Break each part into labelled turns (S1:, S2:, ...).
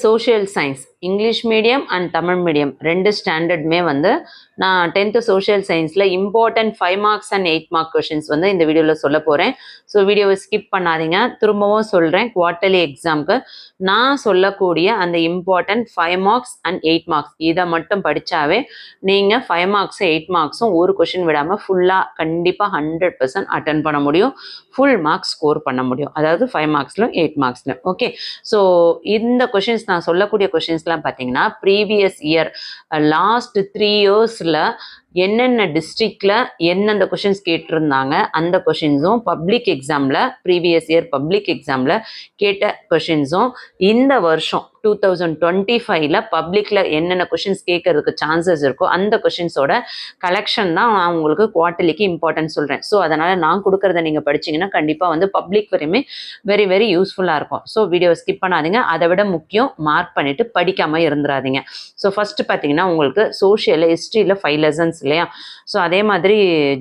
S1: Social science English medium and Tamil medium ரெண்டு ஸ்டாண்டர்டுமே வந்து நான் 10th சோஷியல் சயின்ஸில் important 5 marks and 8 mark questions வந்து இந்த வீடியோவில் சொல்ல போகிறேன். ஸோ வீடியோவை ஸ்கிப் பண்ணாதீங்க. திரும்பவும் சொல்கிறேன், குவார்ட்டர்லி எக்ஸாமுக்கு நான் சொல்லக்கூடிய அந்த இம்பார்ட்டன்ட் 5 மார்க்ஸ் அண்ட் 8 மார்க்ஸ் இதை மட்டும் படித்தாவே நீங்கள் 5 மார்க்ஸும் 8 மார்க்ஸும் ஒரு கொஷின் விடாமல் ஃபுல்லாக கண்டிப்பாக 100% அட்டன் பண்ண முடியும். ஃபுல் மார்க்ஸ் ஸ்கோர் பண்ண முடியும். அதாவது 5 மார்க்ஸ்லையும் 8 மார்க்ஸ்லையும். ஓகே, ஸோ இந்த கொஷின்ஸ் நான் சொல்லக்கூடிய கொஷின்ஸ்லாம் பார்த்தீங்கன்னா ப்ரீவியஸ் இயர் லாஸ்ட் 3 இயர்ஸில் என்னென்ன டிஸ்ட்ரிக்டில் எந்தெந்த கொஷின்ஸ் கேட்டிருந்தாங்க அந்த கொஷின்ஸும் பப்ளிக் எக்ஸாமில் ப்ரீவியஸ் இயர் பப்ளிக் எக்ஸாமில் கேட்ட கொஷின்ஸும் இந்த வருஷம் 2025 பப்ளிக்கில் என்னென்ன கொஷின்ஸ் கேட்கறதுக்கு சான்சஸ் இருக்கோ அந்த கொஷின்ஸோட கலெக்ஷன் தான் நான் உங்களுக்கு குவார்ட்டர்லிக்கு இம்பார்ட்டன்ட் சொல்கிறேன். ஸோ அதனால் நான் கொடுக்குறத நீங்கள் படிச்சிங்கன்னா கண்டிப்பாக வந்து பப்ளிக் வரையுமே வெரி வெரி யூஸ்ஃபுல்லாக இருக்கும். ஸோ வீடியோ ஸ்கிப் பண்ணாதீங்க. அதை விட முக்கியம் மார்க் பண்ணிவிட்டு படிக்காமல் இருந்துடாதீங்க. ஸோ ஃபஸ்ட்டு பார்த்தீங்கன்னா உங்களுக்கு சோஷியல் ஹிஸ்ட்ரியில் 5 லெசன்ஸ் இல்லையா? ஸோ அதே மாதிரி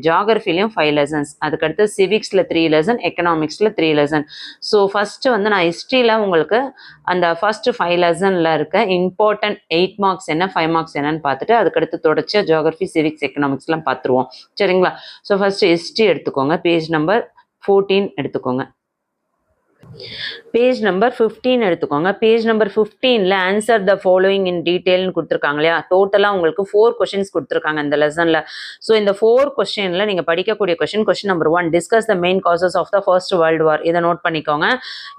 S1: ஜியாகிரஃபிலையும் 5 லெசன்ஸ், அதுக்கடுத்து சிவிக்ஸில் 3 லெசன், எக்கனாமிக்ஸில் 3 லெசன். ஸோ ஃபஸ்ட்டு வந்து நான் ஹிஸ்ட்ரியில் உங்களுக்கு அந்த ஃபஸ்ட்டு 5 லெசனில் இருக்க இம்பார்ட்டன்ட் 8 மார்க்ஸ் என்ன 5 மார்க்ஸ் என்னன்னு பார்த்துட்டு அதுக்கடுத்து தொடர்ச்சியாக ஜியாகிரஃபி சிவிக்ஸ் எக்கனாமிக்ஸ்லாம் பார்த்துருவோம். சரிங்களா? ஸோ ஃபஸ்ட்டு ஹிஸ்ட்ரி எடுத்துக்கோங்க. பேஜ் நம்பர் 14 எடுத்துக்கோங்க. பேஜ் நம்பர் 15 எடுத்துக்கோங்க. பேஜ் நம்பர் 15ல ஆன்சர் த ஃபாலோயிங் இன் டீட்டெயில்னு கொடுத்துருக்காங்க இல்லையா? டோட்டலாக உங்களுக்கு 4 கொஷின்ஸ் கொடுத்துருக்காங்க இந்த லெசனில். ஸோ இந்த 4 கொஷினில் நீங்கள் படிக்கக்கூடிய question number 1, discuss the main causes of the first world war. இதை நோட் பண்ணிக்கோங்க.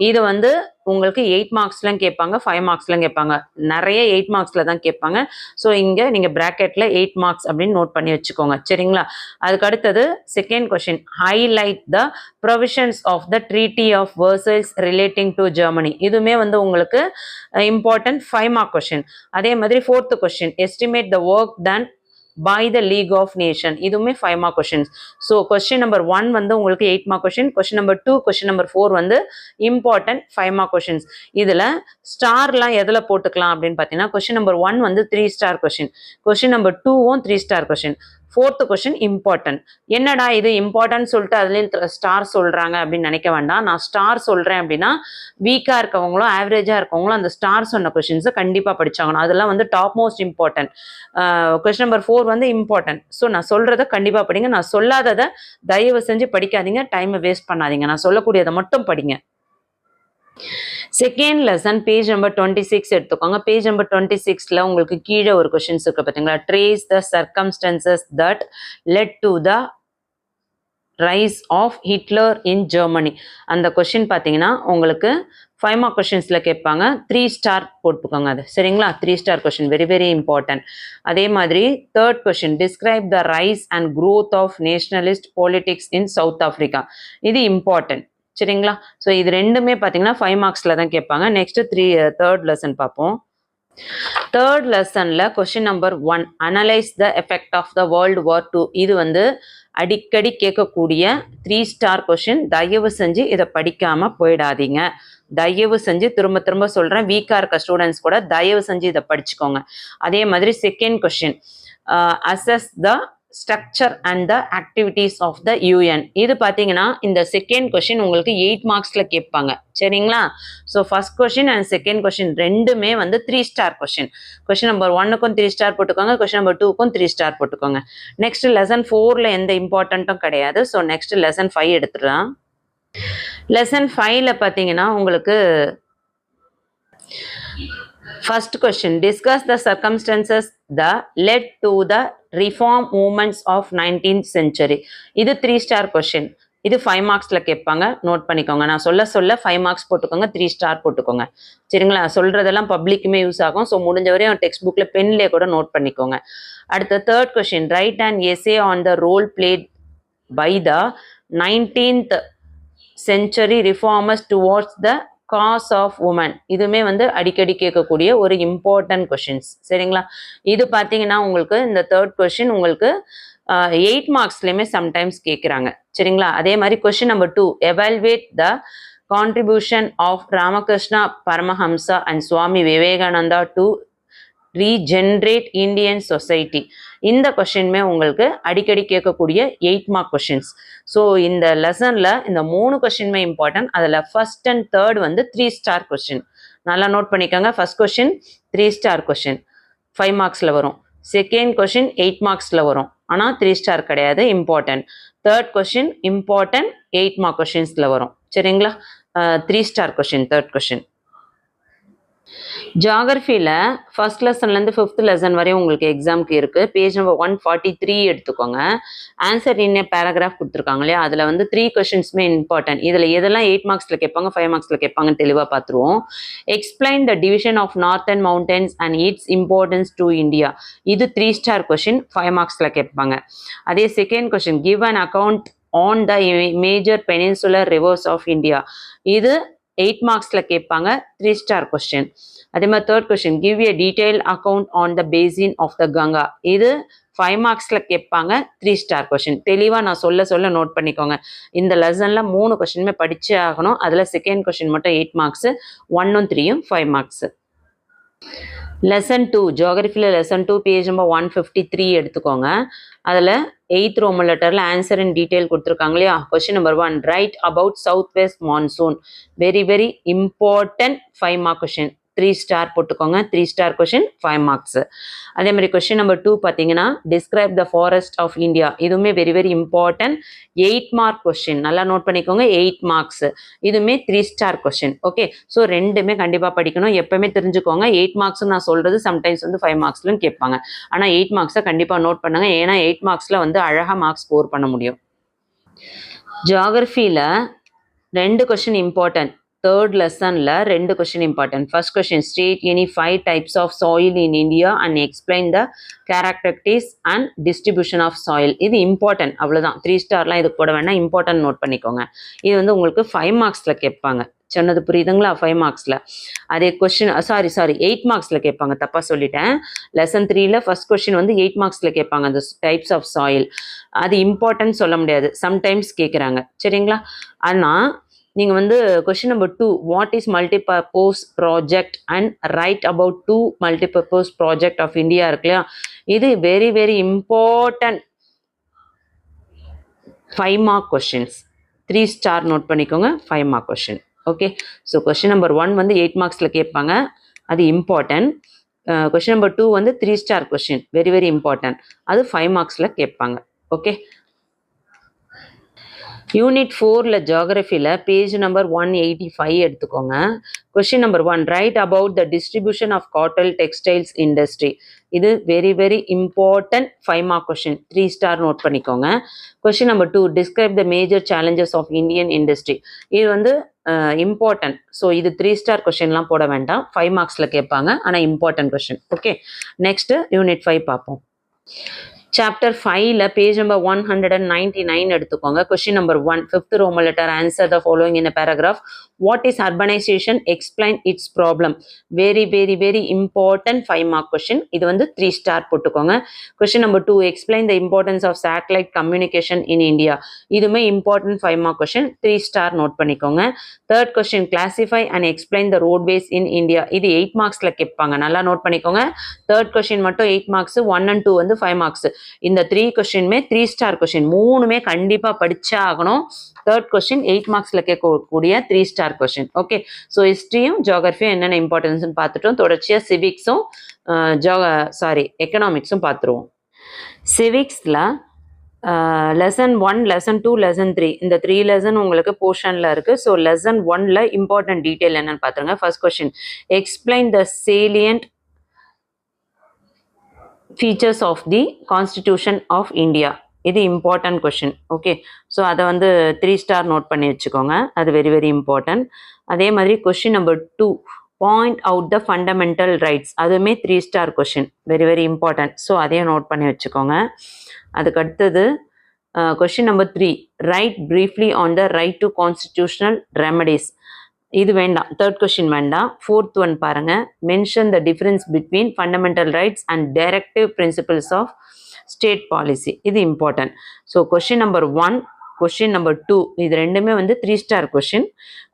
S1: இது வந்து உங்களுக்கு 8 மார்க்ஸ்லாம் கேட்பாங்க, 5 மார்க்ஸ்லாம் கேட்பாங்க. நிறைய 8 மார்க்ஸில் தான் கேட்பாங்க. ஸோ இங்கே நீங்கள் ப்ராக்கெட்டில் 8 மார்க்ஸ் அப்படின்னு நோட் பண்ணி வச்சுக்கோங்க. சரிங்களா? அதுக்கு அடுத்தது second question, highlight the provisions of the treaty of Versailles relating to Germany. இதுவுமே வந்து உங்களுக்கு இம்பார்ட்டன்ட் 5 மார்க் கொஷின். அதே மாதிரி fourth question, estimate the work done by the League of Nations. இதுவுமே 5 mark questions. So question number 1 வந்து உங்களுக்கு 8 mark question, question number 2, question number 4 வந்து important 5 mark questions. இதில் ஸ்டார்லாம் எதில் போட்டுக்கலாம் அப்படின்னு பார்த்தீங்கன்னா கொஸ்டின் நம்பர் 1 வந்து 3 ஸ்டார் கொஷின், கொஸ்டின் நம்பர் 2வும் 3 star question, fourth question important. என்னடா இது இம்பார்ட்டன்ட் சொல்லிட்டு அதுலேயும் ஸ்டார் சொல்கிறாங்க அப்படின்னு நினைக்க வேண்டாம். நான் ஸ்டார் சொல்கிறேன் அப்படின்னா வீக்காக இருக்கவங்களும் ஆவரேஜாக இருக்கவங்களும் அந்த ஸ்டார் சொன்ன கொஷின்ஸை கண்டிப்பாக படிச்சாகணும். அதெல்லாம் வந்து top most important. Question number 4 வந்து இம்பார்ட்டன்ட். ஸோ நான் சொல்கிறத கண்டிப்பாக படிங்க. நான் சொல்லாததை தயவு செஞ்சு படிக்காதீங்க, டைமை வேஸ்ட் பண்ணாதீங்க. நான் சொல்லக்கூடியதை மட்டும் படிங்க. செகண்ட் லெசன் பேஜ் நம்பர் 26 எடுத்துக்கோங்க. பேஜ் நம்பர் 26ல உங்களுக்கு கீழே ஒரு கொஷின்ஸ் இருக்கு பார்த்தீங்களா? Trace the circumstances that led to the rise of Hitler in Germany. அந்த கொஷின் பார்த்தீங்கன்னா உங்களுக்கு 5 மார்க் கொஷின்ஸில் கேட்பாங்க. 3 ஸ்டார் போட்டுக்கோங்க அது. சரிங்களா? 3 star question, very very important. அதே மாதிரி third question, describe the rise and growth of nationalist politics in South Africa. இது இம்பார்ட்டன்ட். சரிங்களா? ஸோ இது ரெண்டுமே பார்த்தீங்கன்னா 5 மார்க்ஸில் தான் கேட்பாங்க. நெக்ஸ்ட்டு தேர்ட் லெசன் பார்ப்போம். தேர்ட் லெசனில் question number 1, analyse the effect of the world war 2. இது வந்து அடிக்கடி கேட்கக்கூடிய 3 ஸ்டார் கொஷின். தயவு செஞ்சு இதை படிக்காமல் போயிடாதீங்க. தயவு செஞ்சு திரும்ப திரும்ப சொல்கிறேன், வீக்காக இருக்க ஸ்டூடெண்ட்ஸ் கூட தயவு செஞ்சு இதை படிச்சுக்கோங்க. அதே மாதிரி second question, assess the structure and the activities of the UN. இது பார்த்தீங்கன்னா இந்த செகண்ட் கொஷின் உங்களுக்கு 8 மார்க்ஸில் கேட்பாங்க. சரிங்களா? So first question and second question ரெண்டுமே வந்து 3 ஸ்டார் கொஷின். கொஷின் நம்பர் 1க்கும் 3 ஸ்டார் போட்டுக்கோங்க, கொஷின் நம்பர் 2க்கும் 3 ஸ்டார் போட்டுக்கோங்க. நெக்ஸ்ட் லெசன் 4ல எந்த இம்பார்ட்டண்ட்டும் கிடையாது. ஸோ நெக்ஸ்ட் லெசன் 5 எடுத்துடலாம். லெசன் 5ல பார்த்தீங்கன்னா உங்களுக்கு first question, discuss the circumstances the led to the reform movements of 19th century. இது 3 ஸ்டார் கொஸ்டின். இது 5 மார்க்ஸில் கேட்பாங்க. நோட் பண்ணிக்கோங்க. நான் சொல்ல 5 மார்க்ஸ் போட்டுக்கோங்க, 3 ஸ்டார் போட்டுக்கோங்க. சரிங்களா? சொல்கிறதெல்லாம் பப்ளிக்குமே யூஸ் ஆகும். ஸோ முடிஞ்ச வரையும் டெக்ஸ்ட் புக்கில் பென்லேயே கூட நோட் பண்ணிக்கோங்க. அடுத்த third question, write and essay on the role played by the 19th century reformers towards the cause of women. இதுவுமே வந்து அடிக்கடி கேட்கக்கூடிய ஒரு இம்பார்ட்டன்ட் கொஷின்ஸ். சரிங்களா? இது பார்த்தீங்கன்னா உங்களுக்கு இந்த தேர்ட் கொஷின் உங்களுக்கு 8 மார்க்ஸ்லையுமே சம்டைம்ஸ் கேட்குறாங்க. சரிங்களா? அதே மாதிரி question number 2, evaluate the contribution of Ramakrishna Paramahamsa and Swami Vivekananda to regenerate Indian society. இந்த கொஷினுமே உங்களுக்கு அடிக்கடி கேட்கக்கூடிய 8 மார்க் கொஷின்ஸ். ஸோ இந்த லெசனில் இந்த 3 கொஷினுமே இம்பார்ட்டன்ட். அதில் ஃபர்ஸ்ட் அண்ட் தேர்ட் வந்து 3 ஸ்டார் கொஷின். நல்லா நோட் பண்ணிக்கோங்க. ஃபர்ஸ்ட் கொஸ்டின் 3 ஸ்டார் கொஸ்டின் 5 மார்க்ஸில் வரும். செகண்ட் கொஸ்டின் 8 மார்க்ஸில் வரும், ஆனால் 3 ஸ்டார் கிடையாது, important. Third question important 8 mark கொஸ்டின்ஸில் வரும். சரிங்களா? 3 ஸ்டார் கொஸ்டின் தேர்ட் கொஸ்டின். ஜியாகிரஃபியில் ஃபர்ஸ்ட் லெசன்லேருந்து 5th லெசன் வரையும் உங்களுக்கு எக்ஸாமுக்கு இருக்குது. பேஜ் நம்பர் 143 எடுத்துக்கோங்க. ஆன்சர் இன் ஏ பேராகிராஃப் கொடுத்துருக்காங்க இல்லையா, அதில் வந்து 3 கொஸ்டின்ஸுமே இம்பார்ட்டன்ட். இதில் எதெல்லாம் 8 மார்க்ஸில் கேட்பாங்க, 5 மார்க்ஸில் கேட்பாங்கன்னு தெளிவாக பார்த்துருவோம். Explain the division of northern mountains and its importance to India. இது 3 ஸ்டார் கொஸ்டின் 5 மார்க்ஸில் கேட்பாங்க. அதே second question give an account on the major peninsular rivers of India. இது 8 மார்க்ஸில் கேட்பாங்க, 3 ஸ்டார் கொஸ்டின். அதே மாதிரி third question give a detail account on the basin of the Ganga. இது 5 மார்க்ஸில் கேட்பாங்க, 3 ஸ்டார் கொஸ்டின். தெளிவாக நான் சொல்ல நோட் பண்ணிக்கோங்க. இந்த லெசனில் 3 கொஸ்டினுமே படிச்சே ஆகணும். அதில் செகண்ட் கொஸ்டின் மட்டும் 8 மார்க்ஸு, 1ம் 3ம் 5 மார்க்ஸு. லெசன் 2 ஜியாகிரஃபியில் லெசன் 2 பேஜ் நம்பர் 153 எடுத்துக்கோங்க. அதில் 8th ரோமன் லெட்டரில் ஆன்சர் இன் டீட்டெயில் கொடுத்துருக்காங்க இல்லையா. Question number 1 write about south west monsoon. Very very important 5 mark question. 3 star போட்டுக்கோங்க. 3 ஸ்டார் கொஸ்டின் 5 மார்க்ஸ். அதே மாதிரி கொஸ்டின் நம்பர் 2 பார்த்தீங்கன்னா describe the forest of India. இதுவுமே very very important 8 mark question. நல்லா note பண்ணிக்கோங்க, 8 marks. இதுவுமே 3 ஸ்டார் கொஸ்டின். ஓகே, ஸோ ரெண்டுமே கண்டிப்பாக படிக்கணும். எப்பவுமே தெரிஞ்சுக்கோங்க, 8 மார்க்ஸ் நான் சொல்றது சம்டைம்ஸ் வந்து 5 மார்க்ஸ்லும் கேட்பாங்க. ஆனால் 8 மார்க்ஸை கண்டிப்பாக நோட் பண்ணுங்க. ஏன்னா 8 மார்க்ஸில் வந்து அழகாக மார்க்ஸ் ஸ்கோர் பண்ண முடியும். ஜியாகிரஃபியில் 2 கொஸ்டின் இம்பார்ட்டன்ட். தேர்ட் லெசனில் 2 question important. First question state any 5 types of soil in India and explain the characteristics and distribution of soil. இது இம்பார்ட்டன்ட், அவ்வளோதான். 3 ஸ்டார்லாம் இது போட வேணாம், இம்பார்ட்டன்ட் நோட் பண்ணிக்கோங்க. இது வந்து உங்களுக்கு 5 மார்க்ஸில் கேட்பாங்க. சொன்னது புரியுதுங்களா? 5 மார்க்ஸில். அதே கொஸ்டின் சாரி 8 மார்க்ஸில் கேட்பாங்க, தப்பாக சொல்லிட்டேன். லெசன் 3ல ஃபர்ஸ்ட் கொஸ்டின் வந்து 8 மார்க்ஸில் கேட்பாங்க, அந்த டைப்ஸ் ஆஃப் சாயில். அது இம்பார்ட்டன்ட் சொல்ல முடியாது, சம்டைம்ஸ் கேட்குறாங்க. சரிங்களா? ஆனால் நீங்கள் வந்து question number 2 what is multipurpose project and write about 2 multipurpose project of India இருக்கு இல்லையா, இது very very important 5 mark questions. 3 star note பண்ணிக்கோங்க, 5 mark question. Okay, so question number 1 வந்து 8 மார்க்ஸில் கேட்பாங்க, அது இம்பார்ட்டன்ட். கொஸ்டின் நம்பர் 2 வந்து 3 star question, very very important, அது 5 மார்க்ஸில் கேட்பாங்க. ஓகே, யூனிட் 4ல ஜியாகிரஃபியில் பேஜ் நம்பர் 185 எடுத்துக்கோங்க. Question number 1 write about the distribution of cotton textiles industry. இது very very important 5 mark question, 3 star note பண்ணிக்கோங்க. Question number 2 describe the major challenges of Indian industry. இது வந்து இம்பார்ட்டன்ட். ஸோ இது 3 star கொஸ்டின்லாம் போட வேண்டாம், 5 மார்க்ஸில் கேட்பாங்க, ஆனால் important question. Okay, next unit 5 பார்ப்போம். சாப்டர் 5ல பேஜ் நம்பர் 199 எடுத்துக்கோங்க. Question number 1 5th roman letter answer the following in a paragraph. What is urbanisation, explain its problem. Very very very important 5 mark question. இது வந்து 3 star போட்டுக்கோங்க. Question number 2 explain the importance of satellite communication in India. இதுவுமே important 5 mark question, 3 star note பண்ணிக்கோங்க. Third question classify and explain the roadways in India. இது 8 மார்க்ஸில் கேட்பாங்க, நல்லா note பண்ணிக்கோங்க. தேர்ட் கொஸ்டின் மட்டும் 8 மார்க்ஸ், 1 and 2 வந்து 5 மார்க்ஸ். இந்த 3 கொஸ்டினுமே 3 ஸ்டார் கொஸ்டின், 3மே கண்டிப்பாக படிச்சா ஆகணும். தேர்ட் கொஸ்டின் 8 மார்க்ஸில் கேட்கக்கூடிய 3 ஸ்டார் கொஸ்டின். ஓகே, ஸோ ஹிஸ்ட்ரியும் ஜியாகிரஃபியும் என்னென்ன இம்பார்ட்டன்ஸ்னு பார்த்துட்டோம். தொடர்ச்சியாக சிவிக்ஸும் எக்கனாமிக்ஸும் பார்த்துருவோம். சிவிக்ஸில் லெசன் 1, லெசன் 2, லெசன் 3 இந்த 3 லெசன் உங்களுக்கு போர்ஷனில் இருக்குது. ஸோ லெசன் 1ல இம்பார்ட்டன்ட் டீட்டெயில் என்னன்னு பார்த்துருங்க. First question explain the salient features of the Constitution of India. இது இம்பார்ட்டன்ட் கொஷின். ஓகே, ஸோ அதை வந்து 3 ஸ்டார் நோட் பண்ணி வச்சுக்கோங்க, அது வெரி வெரி இம்பார்ட்டன்ட். அதே மாதிரி question number 2 point out the fundamental rights, அதுவுமே 3 star question, very very important. So அதையும் நோட் பண்ணி வச்சுக்கோங்க. அதுக்கு அடுத்தது question number 3 write briefly on the right to constitutional remedies. இது வேண்டாம், தேர்ட் கொஸ்டின் வேண்டாம். ஃபோர்த் ஒன் பாருங்க, mention the difference between fundamental rights and directive principles of state policy. இது important. So question number 1, question number 2 இது ரெண்டுமே வந்து 3 star question.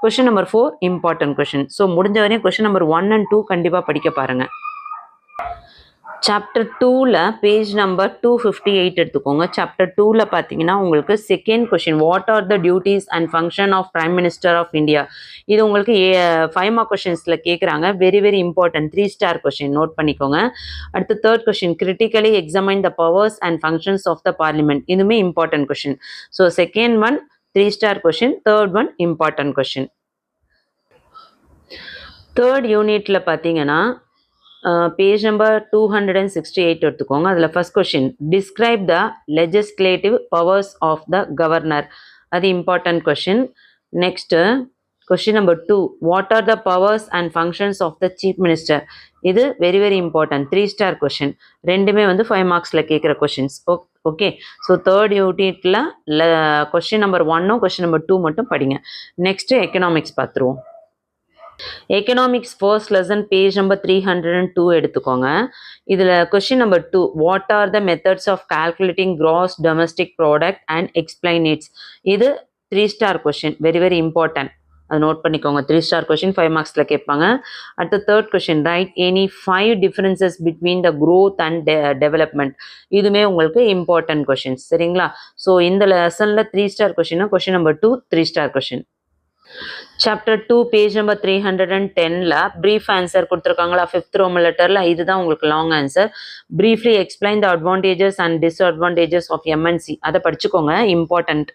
S1: Question number 4 important question. So முடிஞ்ச வரையும் கொஸ்டின் நம்பர் 1 and 2 கண்டிப்பாக படிக்க பாருங்க. சாப்டர் 2ல பேஜ் நம்பர் 258 எடுத்துக்கோங்க. சாப்டர் 2ல பார்த்தீங்கன்னா உங்களுக்கு second question, what are the duties and function of prime minister of India. இது உங்களுக்கு 5 மார்க் கொஷின்ஸில் கேட்குறாங்க. Very very important, 3 star question, note பண்ணிக்கோங்க. அடுத்து third question, critically examine the powers and functions of the parliament. இதுவுமே important question. So second one 3 star question, third one important question. Third யூனிட்டில் பார்த்தீங்கன்னா page number 268 எடுத்துக்கோங்க. அதில் first question, describe the legislative powers of the governor. அது important question. Next question number 2, what are the powers and functions of the chief minister. இது very very important, 3 star question. ரெண்டுமே வந்து 5 மார்க்ஸில் கேட்குற questions. Okay, so third யூனிட்டில் question number 1ம் question number 2 மட்டும் படிங்க. நெக்ஸ்ட்டு எக்கனாமிக்ஸ் பார்த்துருவோம். Economics first lesson page number 302 எடுத்துக்கோங்க. இதில் question number 2, what are the methods of calculating gross domestic product and explain it's. இது 3 star question, very very important, அது note பண்ணிக்கோங்க. 3 star question 5 மார்க்ஸில் கேட்பாங்க. அடுத்த third question, write any 5 differences between the growth and development. இதுவுமே உங்களுக்கு important questions, சரிங்களா? So இந்த லெசனில் 3 star question, question number 2 3 star question. Chapter 2 page number 310ல ப்ரீஃப் ஆன்சர் கொடுத்துருக்காங்களா, 5th ரோமன் லெட்டரில். இதுதான் உங்களுக்கு long answer. Briefly explain the advantages and disadvantages of MNC. அதை படிச்சுக்கோங்க, இம்பார்ட்டன்ட்.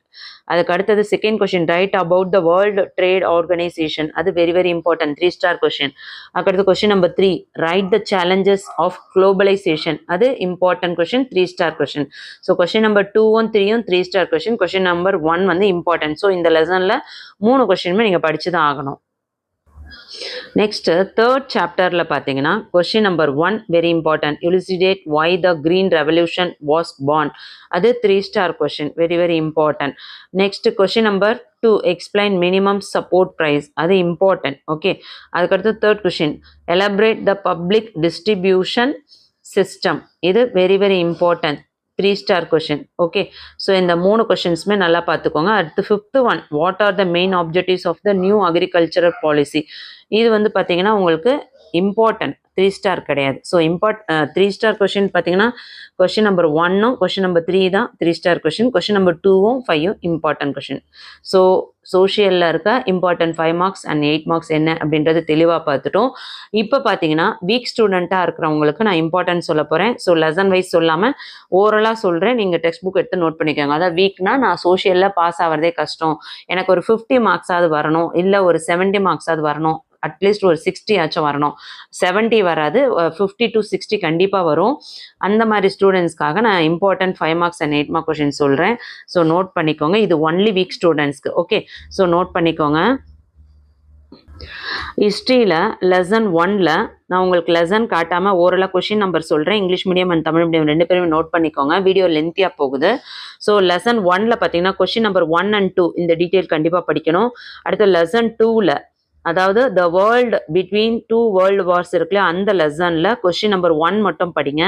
S1: அதுக்கு அடுத்தது second question, write about the world trade organisation. அது very very important, 3 star question. அதுக்கடுத்து question number 3, write the challenges of globalisation. அது important question, 3 star question. So question number 2ம் 3ம் 3 star question. Question number 1 வந்து important. So இந்த லெசனில் 3 கொஸ்டினுமே நீங்கள் படிச்சு தான் ஆகணும். நெக்ஸ்ட் தேர்ட் சாப்டர்ல பார்த்தீங்கன்னா question number 1 very important, elucidate why the green revolution was born. அது 3 star question, very very important. Next question number 2, explain minimum support price. அது இம்பார்ட்டன்ட். ஓகே, அதுக்கடுத்து third question, elaborate the public distribution system. இது very very important, 3 star question. Okay, so இந்த 3 கொஷின்ஸுமே நல்லா பார்த்துக்கோங்க. அடுத்து 5th one, what are the main objectives of the new agricultural policy. இது வந்து பார்த்தீங்கன்னா உங்களுக்கு இம்பார்ட்டன்ட், 3 ஸ்டார் கிடையாது. ஸோ 3 ஸ்டார் கொஷின் பார்த்தீங்கன்னா கொஷின் நம்பர் 1ம் கொஷின் நம்பர் 3 தான் 3 ஸ்டார் கொஷின். கொஷின் நம்பர் 2ம் 5ம் இம்பார்ட்டன்ட் கொஷின். ஸோ சோஷியலில் இருக்க இம்பார்ட்டன்ட் 5 மார்க்ஸ் அண்ட் 8 மார்க்ஸ் என்ன அப்படின்றது தெளிவாக பார்த்துட்டோம். இப்போ பார்த்தீங்கன்னா வீக் ஸ்டூடெண்ட்டாக இருக்கிறவங்களுக்கு நான் இம்பார்ட்டன்ட் சொல்ல போகிறேன். ஸோ லெசன் வைஸ் சொல்லாமல் ஓரலாக சொல்கிறேன், நீங்கள் டெக்ஸ்ட் புக் எடுத்து நோட் பண்ணிக்கோங்க. அதாவது வீக்னா நான் சோஷியலில் பாஸ் ஆகிறதே கஷ்டம், எனக்கு ஒரு 50 மார்க்ஸாவது வரணும், இல்லை ஒரு 70 மார்க்ஸாவது வரணும், அட்லீஸ்ட் ஒரு 60 ஆச்சும் வரணும். 70 வராது, 50 to 60 கண்டிப்பாக வரும். அந்த மாதிரி ஸ்டூடெண்ட்ஸ்க்காக நான் important 5 marks and 8 mark question சொல்கிறேன். ஸோ நோட் பண்ணிக்கோங்க, இது ஒன்லி வீக் ஸ்டூடெண்ட்ஸ்க்கு. ஓகே, ஸோ நோட் பண்ணிக்கோங்க. ஹிஸ்ட்ரியில் லெசன் 1ல் நான் உங்களுக்கு லெசன் காட்டாமல் ஓரலாக கொஷின் நம்பர் சொல்கிறேன். English medium and Tamil medium 2 பேருமே நோட் பண்ணிக்கோங்க, வீடியோ லென்த்தியாக போகுது. ஸோ லெசன் 1ல் பார்த்தீங்கன்னா கொஷின் நம்பர் 1 and 2 இந்த டீட்டெயில் கண்டிப்பாக படிக்கணும். அடுத்து லெசன் 2ல் அதாவது the world between 2 world Wars இருக்குல்ல, அந்த லெசனில் கொஷின் நம்பர் 1 மட்டும் படிங்க.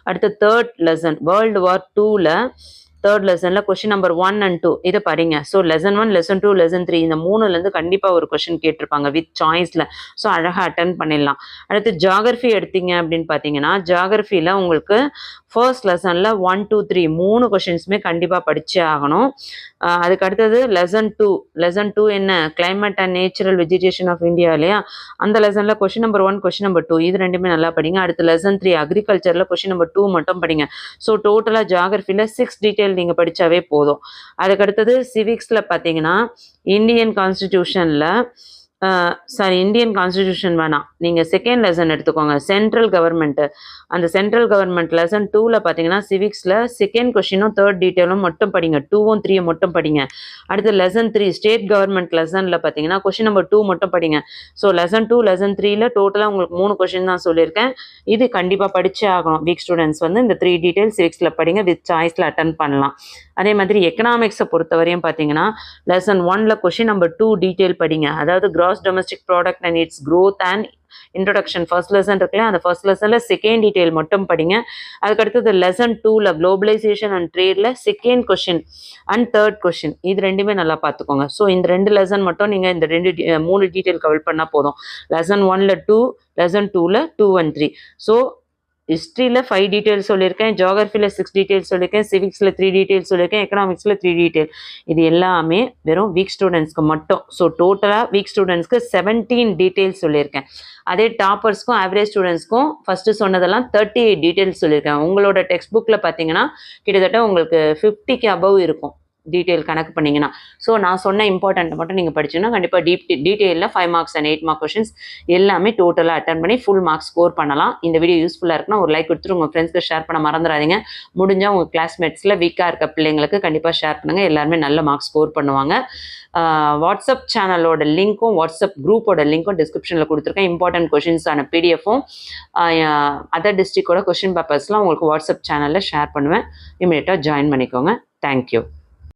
S1: அடுத்து தேர்ட் லெசன் வேர்ல்டு வார் 2ல் தேர்ட் லெசனில் கொஷின் நம்பர் 1 and 2 இதை படிங்க. ஸோ லெசன் 1, லெசன் 2, லெசன் 3 இந்த 3லேருந்து கண்டிப்பாக ஒரு கொஷின் கேட்டிருப்பாங்க வித் சாய்ஸில். ஸோ அழகாக அட்டன் பண்ணிடலாம். அடுத்து ஜியாகிரஃபி எடுத்தீங்க அப்படின்னு பார்த்தீங்கன்னா ஜியாகிரஃபியில் உங்களுக்கு ஃபர்ஸ்ட் லெசனில் 1, 2, 3 3 கொஷின்ஸுமே கண்டிப்பாக படிச்சே ஆகணும். அதுக்கு அடுத்தது லெசன் 2. லெசன் 2 என்ன, climate and natural vegetation of India இல்லையா, அந்த லெசனில் கொஷின் நம்பர் 1, கொஷின் நம்பர் 2 இது ரெண்டுமே நல்லா படிங்க. அடுத்து லெசன் 3 அக்ரிகல்ச்சரில் கொஷின் நம்பர் 2 மட்டும் படிங்க. ஸோ டோட்டலாக ஜியாகிரஃபியில் 6 டீட்டெயில் நீங்கள் படித்தாவே போதும். அதுக்கு அடுத்தது சிவிக்ஸில் பார்த்தீங்கன்னா இந்தியன் கான்ஸ்டிடியூஷனில் இந்தியன் கான்ஸ்டிடியூஷன் வேணாம், நீங்கள் செகண்ட் லெசன் எடுத்துக்கோங்க, சென்ட்ரல் கவர்மெண்ட்டு. அந்த சென்ட்ரல் கவர்மெண்ட் லெசன் 2ல் பார்த்தீங்கன்னா சிவிக்ஸில் செகண்ட் கொஷினும் தேர்ட் டீட்டெயிலும் மட்டும் படிங்க, 2ம் 3யும் மட்டும் படிங்க. அடுத்து லெசன் 3 ஸ்டேட் கவர்மெண்ட் லெசனில் பார்த்தீங்கன்னா கொஷின் நம்பர் 2 மட்டும் படிங்க. ஸோ லெசன் 2, லெசன் 3ல் டோட்டலாக உங்களுக்கு 3 கொஷின் தான் சொல்லியிருக்கேன். இது கண்டிப்பாக படிச்சே ஆகணும். வீக் ஸ்டூடெண்ட்ஸ் வந்து இந்த 3 டீட்டெயில் சிவிக்ஸில் படிங்க, வித் சாய்ஸில் அட்டன் பண்ணலாம். அதே மாதிரி எக்கனாமிக்ஸை பொறுத்தவரையும் பார்த்தீங்கன்னா லெசன் 1ல் கொஷின் நம்பர் 2 டீட்டெயில் படிங்க, அதாவது cross domestic product and it's growth and introduction first lesson இருக்குல்ல, அந்த ஃபர்ஸ்ட் லெசனில் செகண்ட் டீட்டெயில் மட்டும் படிங்க. அதுக்கடுத்தது லெசன் 2ல் குளோபலைசேஷன் அண்ட் ட்ரேடில் second question and third question இது ரெண்டுமே நல்லா பார்த்துக்கோங்க. ஸோ இந்த 2 லெசன் மட்டும் நீங்கள் இந்த 3 டீட்டெயில் கவர் பண்ணால் போதும். லெசன் 1ல் 2, லெசன் 2ல் 2 and 3. ஸோ ஹிஸ்ட்ரியில் 5 டீட்டெயில்ஸ் சொல்லியிருக்கேன், ஜியோகிரஃபியில் 6 டீட்டெயில்ஸ் சொல்லியிருக்கேன், சிவிக்ஸில் 3 டீட்டெயில்ஸ் சொல்லியிருக்கேன், எக்கனாமிக்ஸில் 3 டீட்டெயில். இது எல்லாமே வெறும் வீக் ஸ்டூடெண்ட்ஸ்க்கு மட்டும். ஸோ டோட்டலாக வீக் ஸ்டூடெண்ட்ஸ்க்கு 17 டீட்டெயில்ஸ் சொல்லியிருக்கேன். அதே டாப்பர்ஸ்க்கும் ஆவரேஜ் ஸ்டூடெண்ட்ஸ்க்கும் ஃபஸ்ட்டு சொன்னதெல்லாம் 38 டீட்டெயில்ஸ் சொல்லியிருக்கேன். உங்களோட டெக்ஸ்ட் புக்கில் பார்த்தீங்கன்னா கிட்டத்தட்ட உங்களுக்கு 50க்கு அபவ் இருக்கும் டீட்டெயில் கணக்கு பண்ணிங்கன்னா. ஸோ நான் சொன்ன இம்பார்ட்டண்ட்டை மட்டும் நீங்கள் படிச்சிங்கன்னா கண்டிப்பாக டீட்டெயிலில் 5 மார்க்ஸ் அண்ட் 8 மார்க் கொஷின்ஸ் எல்லாமே டோட்டலாக அட்டன் பண்ணி ஃபுல் மார்க்ஸ் ஸ்கோர் பண்ணலாம். இந்த வீடியோ யூஸ்ஃபுல்லாக இருக்குன்னா ஒரு லைக் கொடுத்துட்டு உங்கள் ஃப்ரெண்ட்ஸ்க்கு ஷேர் பண்ண மறந்துடாதீங்க. முடிஞ்சால் உங்கள் கிளாஸ்மேட்ஸில் வீக்காக இருக்க பிள்ளைங்களுக்கு கண்டிப்பாக ஷேர் பண்ணுங்கள். எல்லாருமே நல்ல மார்க்ஸ் ஸ்கோர் பண்ணுவாங்க. வாட்ஸ்அப் சேனலோட லிங்க்கும் வாட்ஸ்அப் குரூப்போட லிங்க்கும் டிஸ்கிரிப்ஷனில் கொடுத்துருக்கேன். இம்பார்ட்டன்ட் கொஷின்ஸான பிடிஎஃப்பும் அதர் டிஸ்ட்ரிக்டோட கொஷின் பேப்பர்ஸ்லாம் உங்களுக்கு வாட்ஸ்அப் சேனலில் ஷேர் பண்ணுவேன். இமீடியட்டாக ஜாயின் பண்ணிக்கோங்க. தேங்க்யூ.